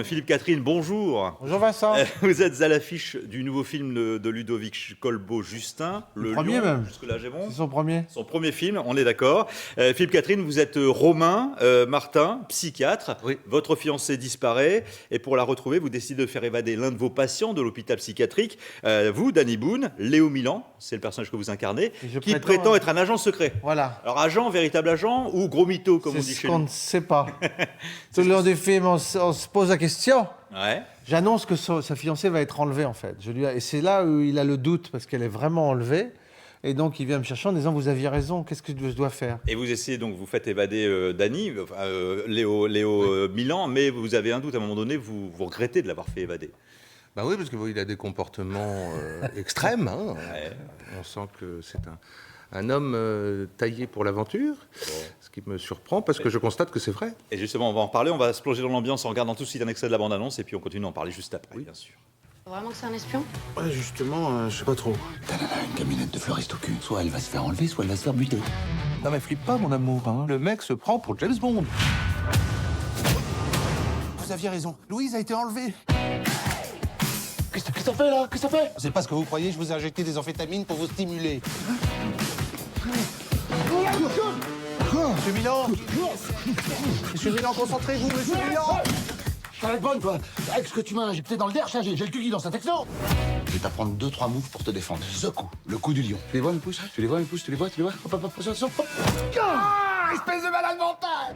Philippe Catherine, bonjour. Bonjour Vincent. Vous êtes à l'affiche du nouveau film de Ludovic Colbeau-Justin, Le premier Lion. même. Jusque-là, j'ai bon. C'est son premier. Son premier film, on est d'accord. Philippe Catherine, vous êtes Romain Martin, psychiatre. Oui. Votre fiancée disparaît et pour la retrouver, vous décidez de faire évader l'un de vos patients de l'hôpital psychiatrique. Vous, Danny Boone, Léo Milan, c'est le personnage que vous incarnez, Je qui prétends prétend être un agent secret. Voilà. Alors agent, véritable agent ou gros mytho comme on C'est dit ce chez qu'on nous. ne sait pas. Tout le long du film, on se pose la question. Ouais. J'annonce que sa fiancée va être enlevée en fait. Et c'est là où il a le doute parce qu'elle est vraiment enlevée. Et donc il vient me chercher en disant vous aviez raison, qu'est-ce que je dois faire? Et vous essayez donc, vous faites évader Danny, Léo Milan, mais vous avez un doute à un moment donné, vous regrettez de l'avoir fait évader. Bah oui, parce qu'il a des comportements extrêmes. Hein. Ouais. On sent que c'est un homme taillé pour l'aventure, ce qui me surprend parce que je constate que c'est vrai. Et justement, on va en parler, on va se plonger dans l'ambiance en regardant tout de suite un extrait de la bande-annonce et puis on continue d'en parler juste après, bien sûr. Vraiment que c'est un espion? Ouais, justement, je sais pas trop. Une camionnette de fleuriste au cul. Soit elle va se faire enlever, soit elle va se faire buter. Non mais flippe pas mon amour, hein. Le mec se prend pour James Bond. Vous aviez raison. Louise a été enlevée. Qu'est-ce que ça fait là? Qu'est-ce que ça fait? C'est pas ce que vous croyez, je vous ai injecté des amphétamines pour vous stimuler. Monsieur Milan. Monsieur Milan, concentrez-vous, monsieur Milan. Ça va être bonne, toi. Avec ce que tu m'as injecté dans le derche, j'ai le cul qui dans un texto. Je vais t'apprendre 2-3 moves pour te défendre. Ce coup, le coup du lion. Tu les vois, mes pouces? Tu les vois, mes pouces? Tu les vois? Hop, hop, hop, attention, hop. Ah, espèce de malade mental!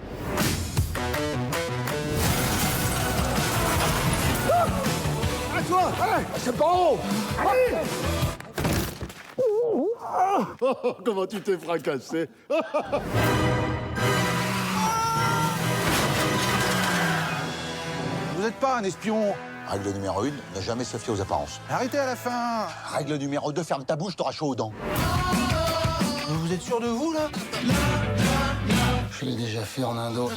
À toi. Allez, c'est pas haut! Allez! Comment tu t'es fracassé? Vous n'êtes pas un espion. Règle numéro 1, ne jamais se fier aux apparences. Arrêtez à la fin. Règle numéro 2, ferme ta bouche, t'auras chaud aux dents. Vous êtes sûr de vous, là? Je l'ai déjà fait en Indo.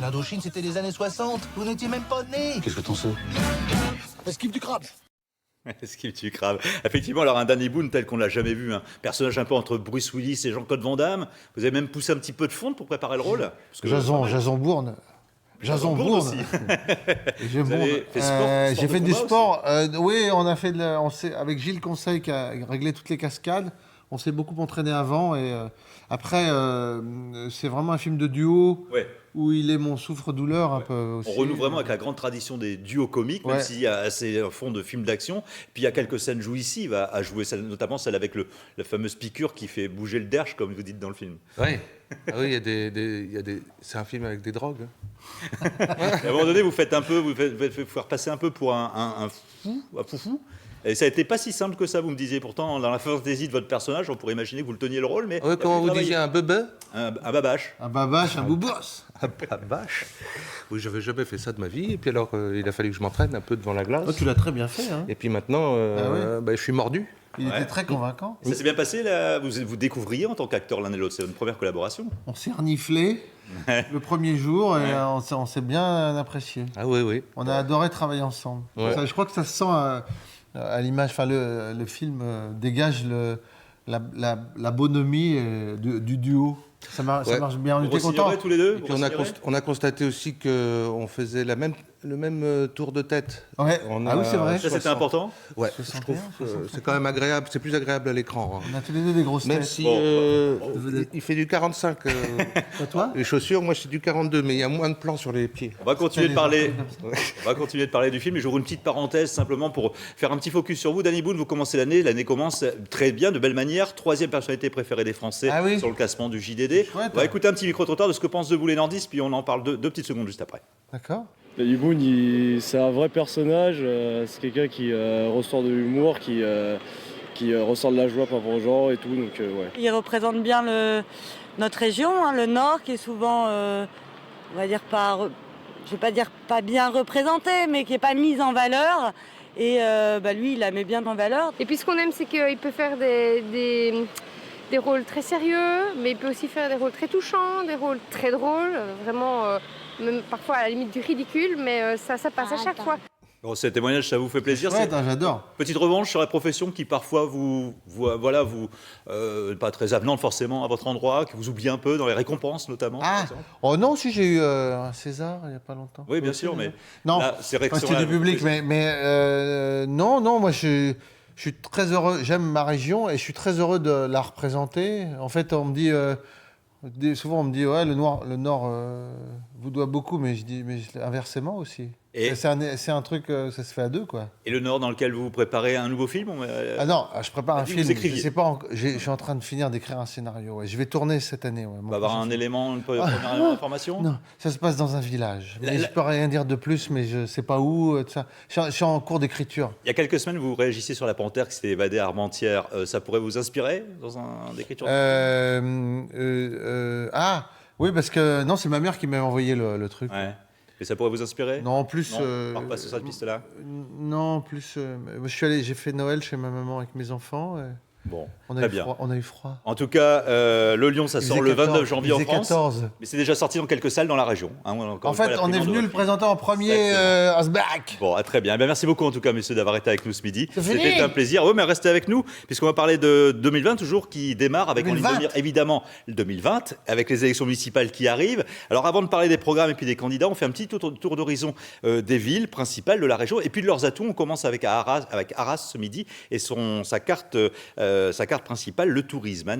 L'Indochine, c'était les années 60. Vous n'étiez même pas né. Qu'est-ce que t'en sais? Esquive du crabe. Esquive du crabe. Effectivement, alors un Danny Boone tel qu'on l'a jamais vu, un personnage un peu entre Bruce Willis et Jean-Claude Van Damme. Vous avez même poussé un petit peu de fonte pour préparer le rôle. Parce que Jason Bourne. Jason Bourne. aussi. Vous avez fait sport, J'ai fait de du combat sport. Oui, on a fait avec Gilles Conseil qui a réglé toutes les cascades. On s'est beaucoup entraîné avant et après c'est vraiment un film de duo Ouais. où il est mon souffre-douleur un peu aussi. On renoue vraiment avec la grande tradition des duos comiques, même Ouais. s'il y a assez un fond de film d'action. Puis il y a quelques scènes jouissives à jouer, notamment celle avec la fameuse piqûre qui fait bouger le derche, comme vous dites dans le film. Oui. Ah oui, il y a des. C'est un film avec des drogues. Et à un moment donné, vous faites faire passer un peu pour un foufou. Et ça a été pas si simple que ça, vous me disiez. Pourtant, dans la fantaisie de votre personnage, on pourrait imaginer que vous le teniez le rôle, mais... Ouais, comment vous disiez, un bebe? Un babache. Un babache, un boubos. Ah bah vache. Oui, j'avais jamais fait ça de ma vie. Et puis alors, il a fallu que je m'entraîne un peu devant la glace. Oh, tu l'as très bien fait. Hein. Et puis maintenant, ouais. bah, je suis mordu. Il Ouais. était très convaincant. Ça s'est bien passé, là. Vous découvriez en tant qu'acteur l'un et l'autre. C'est une première collaboration. On s'est reniflé le premier jour et on s'est bien apprécié. Ah oui, oui. On a adoré travailler ensemble. Ouais. Ça, je crois que ça se sent à l'image. Enfin, le film dégage la bonhomie du duo. Ça marche bien. On Vous était contents. re-signerez tous les deux. Et puis on a constaté aussi qu'on faisait le même tour de tête. Ouais. On Ah oui, c'est vrai. Ça, c'était important. Ouais, je 61, trouve que c'est quand même agréable. C'est plus agréable à l'écran. Hein. On a tous les deux des grosses Même têtes. si Bon. il fait du 45. Pas toi Les chaussures, moi, je suis du 42, mais il y a moins de plans sur les pieds. On va continuer de parler. Comme ça. On va continuer de parler du film et j'ouvre une petite parenthèse simplement pour faire un petit focus sur vous. Danny Boone, vous commencez l'année. L'année commence très bien, de belle manière. 3e personnalité préférée des Français Ah oui. sur le classement du JDD. Chouette. On va écouter un petit micro-trottoir de ce que pensent de vous les nordistes, puis on en parle deux petites secondes juste après. D'accord. Danny Boone, c'est un vrai personnage, c'est quelqu'un qui ressort de l'humour, qui ressort de la joie par rapport aux gens et tout, donc ouais. Il représente bien notre région, hein, le Nord, qui est souvent, on va dire je vais pas dire pas bien représenté, mais qui est pas mise en valeur. Et lui, il la met bien en valeur. Et puis ce qu'on aime, c'est qu'il peut faire des rôles très sérieux, mais il peut aussi faire des rôles très touchants, des rôles très drôles, vraiment, même parfois à la limite du ridicule, mais ça passe à chaque fois. Bon, ces témoignages, ça vous fait plaisir. Ouais, j'adore. Petite revanche sur la profession qui parfois voilà, pas très avenante forcément à votre endroit, qui vous oublie un peu dans les récompenses notamment. Ah, oh non, si j'ai eu un César il n'y a pas longtemps. Oui, bien sûr, mais non, là, c'est du public, mais non, moi je suis très heureux. J'aime ma région et je suis très heureux de la représenter. En fait, on me dit souvent, on me dit ouais, le Nord vous doit beaucoup, mais je dis mais inversement aussi. Et c'est un truc, ça se fait à deux, quoi. Et le Nord dans lequel vous préparez un nouveau film Ah non, je prépare un film. Je sais pas, je suis en train de finir d'écrire un scénario. Ouais. Je vais tourner cette année. Ouais, on va avoir un élément, une première information. Non, ça se passe dans un village. Mais je peux rien dire de plus, mais je sais pas où. Tout ça. Je suis en cours d'écriture. Il y a quelques semaines, vous réagissiez sur la panthère qui s'était évadée à Armentières. Ça pourrait vous inspirer dans un d'écriture Ah oui, parce que non, c'est ma mère qui m'a envoyé le truc. Ouais. Et ça pourrait vous inspirer? Non, en plus. On part pas sur cette piste-là. Non, en plus, j'ai fait Noël chez ma maman avec mes enfants. Bon, on a eu froid. En tout cas, Le Lion, ça sort le 29 janvier en France. 14. Mais c'est déjà sorti dans quelques salles dans la région. Hein, en fait, on est venu le présenter en premier à Sbac. Bon, très bien. Merci beaucoup en tout cas, messieurs, d'avoir été avec nous ce midi. C'était un plaisir. Oui, mais restez avec nous, puisqu'on va parler de 2020, toujours qui démarre avec, en ligne de mire, évidemment, le 2020, avec les élections municipales qui arrivent. Alors, avant de parler des programmes et puis des candidats, on fait un petit tour d'horizon des villes principales de la région et puis de leurs atouts. On commence avec Arras ce midi et sa carte principale, le tourisme.